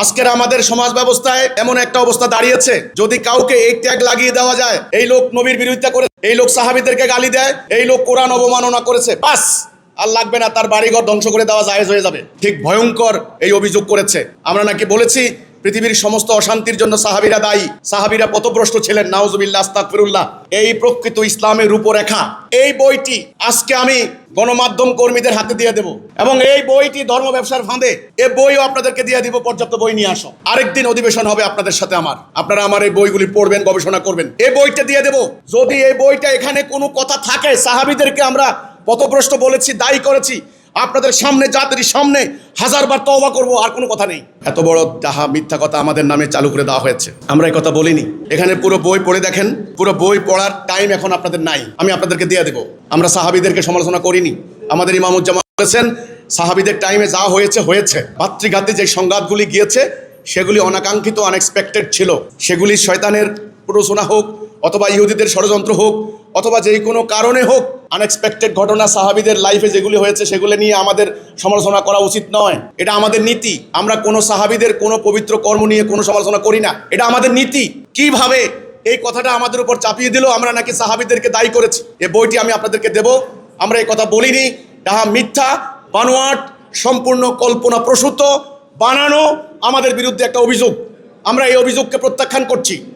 আজকের আমাদের সমাজ ব্যবস্থায় এমন একটা অবস্থা দাঁড়িয়েছে, যদি কাউকে এই ট্যাগ লাগিয়ে দেওয়া যায়, এই লোক নবীর বিরোধিতা করে, এই লোক সাহাবীদেরকে গালি দেয়, এই লোক কোরআন অবমাননা করেছে, বাস আর লাগবে না, তার বাড়িঘর ধ্বংস করে দেওয়া জায়েজ হয়ে যাবে। ঠিক ভয়ঙ্কর এই অভিযোগ করেছে। আমরা নাকি বলেছি পৃথিবীর সমস্ত অশান্তির জন্য সাহাবীরা দায়ী, সাহাবীরা পথভ্রষ্ট ছিলেন, নাউজুবিল্লাহ, আস্তাগফিরুল্লাহ। এই প্রকৃত ইসলামের রূপরেখা, এই বইটি আজকে আমি গণমাধ্যম কর্মীদের হাতে দিয়ে দেব, এবং এই বইটি ধর্ম ব্যবসার ফাঁদে, এই বইও আপনাদেরকে দিয়ে দিব। পর্যাপ্ত বই নিয়ে আসো, আরেকদিন অধিবেশন হবে আপনাদের সাথে আপনারা আমার এই বইগুলি পড়বেন, গবেষণা করবেন। এই বইটা দিয়ে দেব। যদি এই বইটা এখানে কোনো কথা থাকে, সাহাবীদেরকে আমরা পথভ্রষ্ট বলেছি, দায়ী করেছি, আপনাদের সামনে, জাতির সামনে হাজারবার তওবা করব, আর কোনো কথা নেই। এত বড় ডাহা মিথ্যা কথা আমাদের নামে চালু করে দেওয়া হয়েছে, আমরা এই কথা বলিনি। এখানে পুরো বই পড়ে দেখেন, পুরো বই পড়ার টাইম এখন আপনাদের নাই, আমি আপনাদেরকে দিয়ে দেব। আমরা সাহাবীদেরকে সমালোচনা করিনি। আমাদের ইমামুজ্জামান বলেছেন সাহাবীদের টাইমে যা হয়েছে হয়েছে, ভাতৃঘাতে যে সংঘাতগুলি গিয়েছে সেগুলি অনাকাঙ্ক্ষিত, আনএক্সপেক্টেড ছিল। সেগুলি শয়তানের প্ররোচনা হোক, অথবা ইহুদিদের ষড়যন্ত্র হোক, অথবা যে কোনো কারণে হোক, আনএক্সপেক্টেড ঘটনা সাহাবীদের লাইফে যেগুলি হয়েছে সেগুলি নিয়ে আমাদের সমালোচনা করা উচিত নয়। এটা আমাদের নীতি। আমরা কোনো সাহাবীদের কোনো পবিত্র কর্ম নিয়ে কোনো সমালোচনা করি না, এটা আমাদের নীতি। কিভাবে এই কথাটা আমাদের উপর চাপিয়ে দিল, আমরা নাকি সাহাবীদেরকে দায়ী করেছি। এই বইটি আমি আপনাদেরকে দেব। আমরা এই কথা বলিনি। তাহা মিথ্যা, বানোয়াট, সম্পূর্ণ কল্পনা প্রসূত, বানানো আমাদের বিরুদ্ধে একটা অভিযোগ। আমরা এই অভিযোগকে প্রত্যাখ্যান করছি।